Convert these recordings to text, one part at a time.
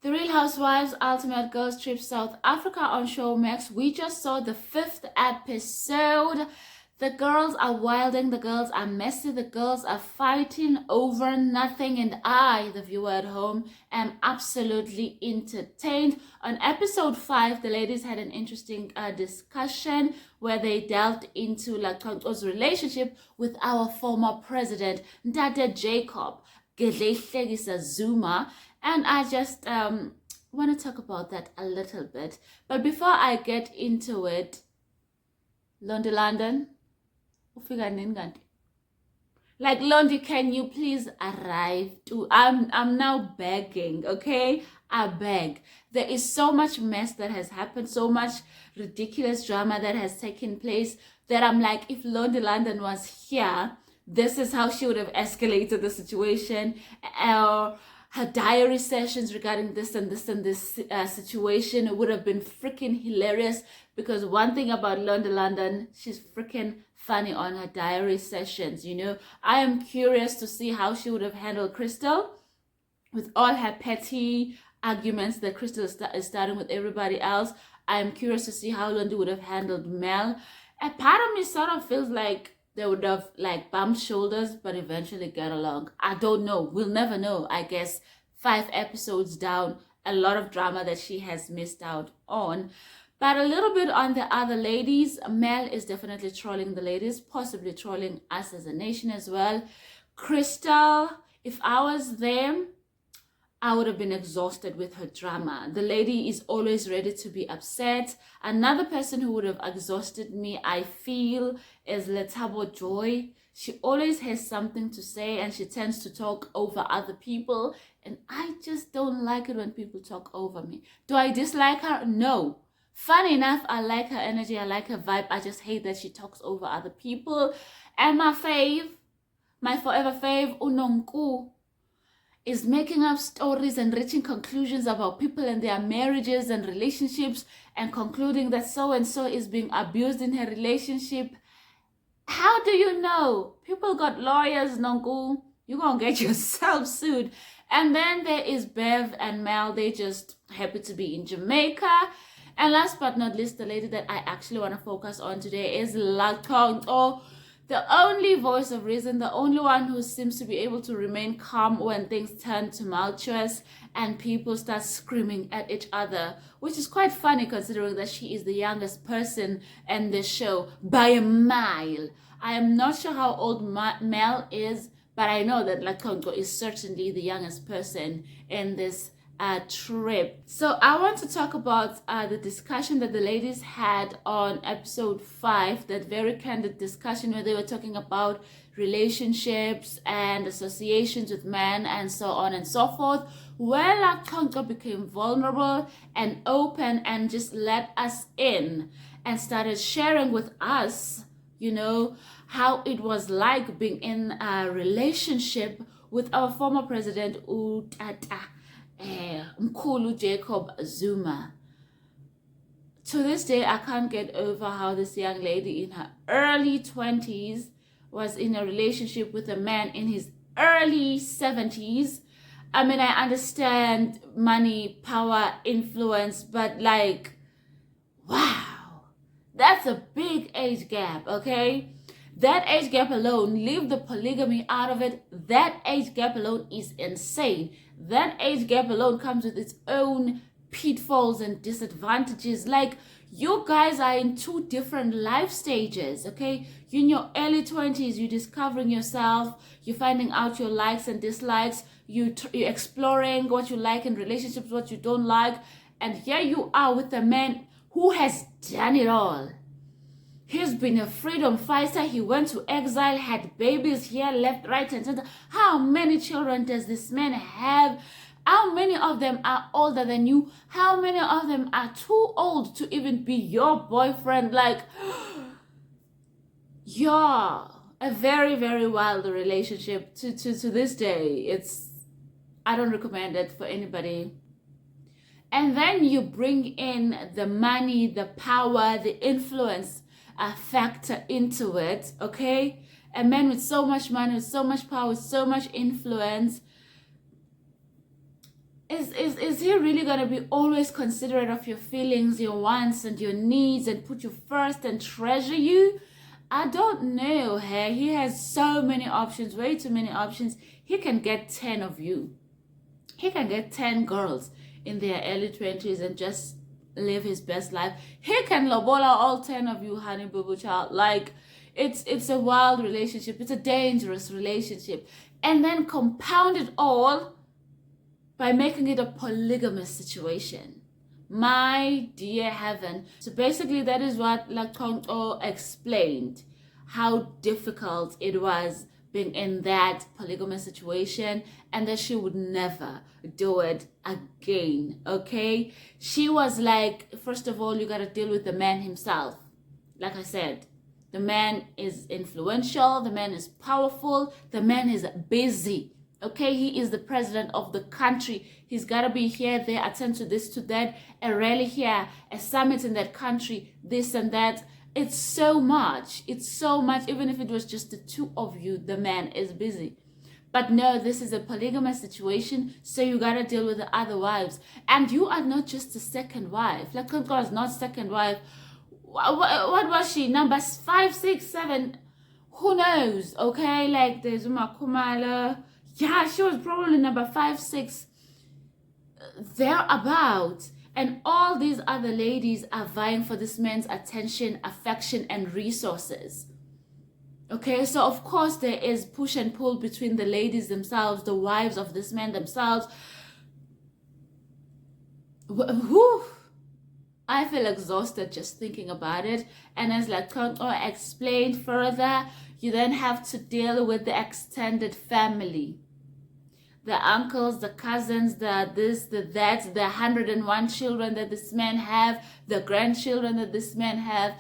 The Real Housewives Ultimate Girls Trip South Africa on Showmax. We just saw the 5th episode. The girls are wilding, the girls are messy, the girls are fighting over nothing, and I, the viewer at home, am absolutely entertained. On episode 5, the ladies had an interesting discussion where they delved into Laconco's relationship with our former president, Ndade Jacob Zuma. And I just want to talk about that a little bit. But before I get into it, London, like Londi, can you please arrive to? I'm now begging, okay? I beg. There is so much mess that has happened, so much ridiculous drama that has taken place that I'm like, if London was here, this is how she would have escalated the situation. Her diary sessions regarding this and this and this situation, it would have been freaking hilarious, because one thing about London, she's freaking funny on her diary sessions, you know. I am curious to see how she would have handled Crystal with all her petty arguments that Crystal is starting with everybody else. I am curious to see how Londi would have handled Mel. A part of me sort of feels like they would have like bumped shoulders but eventually get along. I don't know. We'll never know. I guess 5 episodes down, a lot of drama that she has missed out on. But a little bit on the other ladies. Mel is definitely trolling the ladies, possibly trolling us as a nation as well. Crystal, if I was them, I would have been exhausted with her drama. The lady is always ready to be upset. Another person who would have exhausted me, I feel, is Letabo Joy. She always has something to say and she tends to talk over other people. And I just don't like it when people talk over me. Do I dislike her? No. Funny enough, I like her energy, I like her vibe. I just hate that she talks over other people. And my fave, my forever fave, Unonku, is making up stories and reaching conclusions about people and their marriages and relationships and concluding that so-and-so is being abused in her relationship. How do you know? People got lawyers, Nonku. You're going to get yourself sued. And then there is Bev and Mel. They just happy to be in Jamaica. And last but not least, the lady that I actually want to focus on today is Laconco. The only voice of reason, the only one who seems to be able to remain calm when things turn tumultuous and people start screaming at each other, which is quite funny considering that she is the youngest person in the show by a mile. I am not sure how old Mel is, but I know that Laconco is certainly the youngest person in this trip. So I want to talk about the discussion that the ladies had on episode 5, that very candid discussion where they were talking about relationships and associations with men and so on and so forth, where Laconco became vulnerable and open and just let us in and started sharing with us, you know, how it was like being in a relationship with our former president, Mkhulu Jacob Zuma. To this day, I can't get over how this young lady in her early 20s was in a relationship with a man in his early 70s. I mean, I understand money, power, influence, but like, wow, that's a big age gap, okay? That age gap alone, leave the polygamy out of it, that age gap alone is insane. That age gap alone comes with its own pitfalls and disadvantages. Like, you guys are in 2 different life stages, okay? You're in your early 20s, you're discovering yourself, you're finding out your likes and dislikes, you're exploring what you like in relationships, what you don't like, and here you are with a man who has done it all. He's been a freedom fighter. He went to exile, had babies here, left, right, and center. How many children does this man have? How many of them are older than you? How many of them are too old to even be your boyfriend? Like, yeah, a very, very wild relationship to this day. I don't recommend it for anybody. And then you bring in the money, the power, the influence factor into it, okay? A man with so much money, with so much power, with so much influence, is he really gonna be always considerate of your feelings, your wants and your needs, and put you first and treasure you? I don't know. Hey, he has so many options, way too many options. He can get 10 of you. He can get 10 girls in their early 20s and just live his best life. He can lobola all 10 of you, honey boo boo child. Like, it's a wild relationship. It's a dangerous relationship. And then compound it all by making it a polygamous situation. My dear heaven. So basically that is what Laconco explained, how difficult it was being in that polygamous situation, and that she would never do it again. Okay, she was like, first of all, you got to deal with the man himself. Like I said, the man is influential, the man is powerful, the man is busy. Okay, he is the president of the country. He's got to be here, there, attend to this, to that, a rally here, a summit in that country, this and that. It's so much. It's so much. Even if it was just the two of you, the man is busy. But no, this is a polygamous situation, so you got to deal with the other wives. And you are not just the second wife. Laconco is not second wife. What was she? Number 5, 6, 7? Who knows? Okay, like the Zuma Kumala. Yeah, she was probably number 5, 6, thereabout. And all these other ladies are vying for this man's attention, affection, and resources. Okay, so of course there is push and pull between the ladies themselves, the wives of this man themselves. Whew. I feel exhausted just thinking about it. And as Laconco explained further, you then have to deal with the extended family. The uncles, the cousins, the this, the that, the 101 children that this man have, the grandchildren that this man have.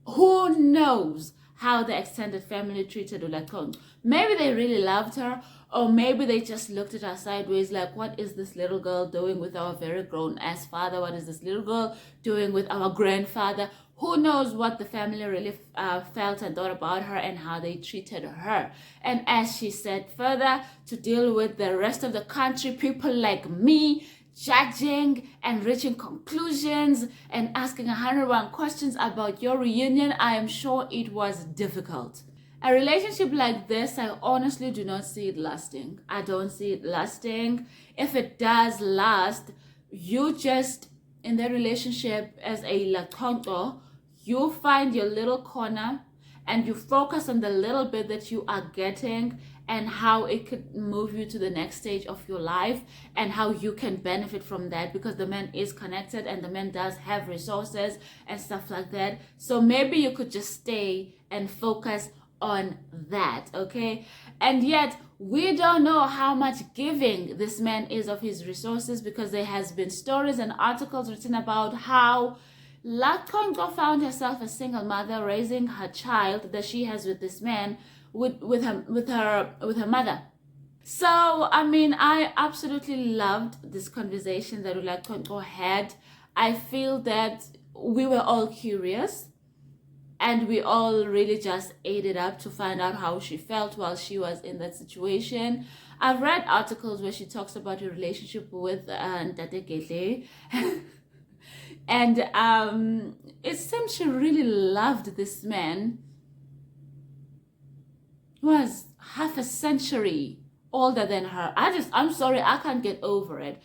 Who knows how the extended family treated Laconco? Maybe they really loved her, or maybe they just looked at her sideways like, what is this little girl doing with our very grown-ass father? What is this little girl doing with our grandfather? Who knows what the family really felt and thought about her and how they treated her. And as she said further, to deal with the rest of the country, people like me, judging and reaching conclusions and asking 101 questions about your reunion, I am sure it was difficult. A relationship like this, I honestly do not see it lasting. I don't see it lasting. If it does last, you just, in the relationship as a Laconco, you find your little corner and you focus on the little bit that you are getting and how it could move you to the next stage of your life and how you can benefit from that, because the man is connected and the man does have resources and stuff like that. So maybe you could just stay and focus on that, okay? And yet we don't know how much giving this man is of his resources, because there has been stories and articles written about how Laconco found herself a single mother raising her child that she has with this man with her mother. So I mean, I absolutely loved this conversation that Laconco had. I feel that we were all curious and we all really just ate it up to find out how she felt while she was in that situation. I've read articles where she talks about her relationship with Ntate Gedle. And it seems she really loved this man. He was half a century older than her. I'm sorry, I can't get over it.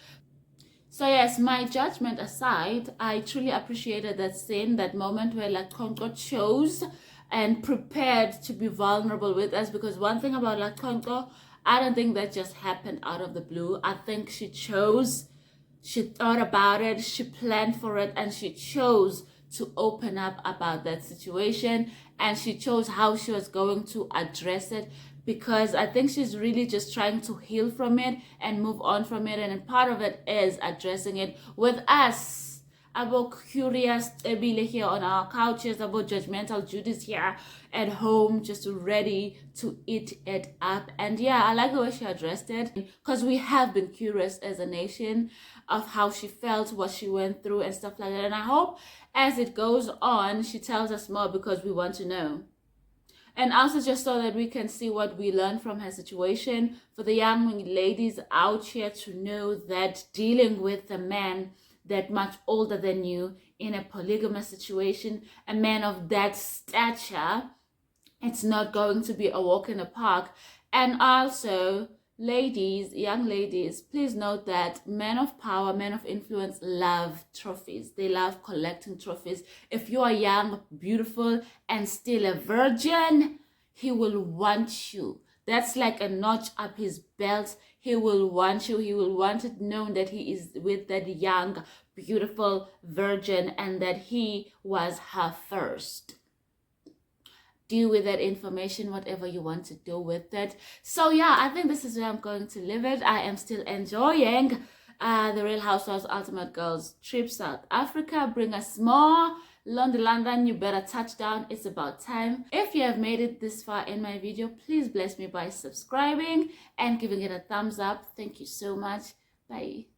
So yes, my judgment aside, I truly appreciated that scene, that moment where Laconco chose and prepared to be vulnerable with us. Because one thing about Laconco, I don't think that just happened out of the blue. I think she chose, she thought about it, she planned for it, and she chose to open up about that situation, and she chose how she was going to address it, because I think she's really just trying to heal from it and move on from it. And part of it is addressing it with us, about curious here on our couches, about judgmental Judas here at home, just ready to eat it up. And yeah, I like the way she addressed it, because we have been curious as a nation of how she felt, what she went through and stuff like that. And I hope as it goes on, she tells us more, because we want to know. And also just so that we can see what we learn from her situation, for the young ladies out here to know that dealing with a man that much older than you in a polygamous situation, a man of that stature, it's not going to be a walk in the park. And also, ladies, young ladies, please note that men of power, men of influence love trophies. They love collecting trophies. If you are young, beautiful, and still a virgin, he will want you. That's like a notch up his belt. He will want you. He will want it known that he is with that young, beautiful virgin and that he was her first. Do with that information whatever you want to do with it. So yeah, I think this is where I'm going to leave it. I am still enjoying the Real Housewives Ultimate Girls trip South Africa. Bring us more. London, you better touch down. It's about time. If you have made it this far in my video, please bless me by subscribing and giving it a thumbs up. Thank you so much. Bye.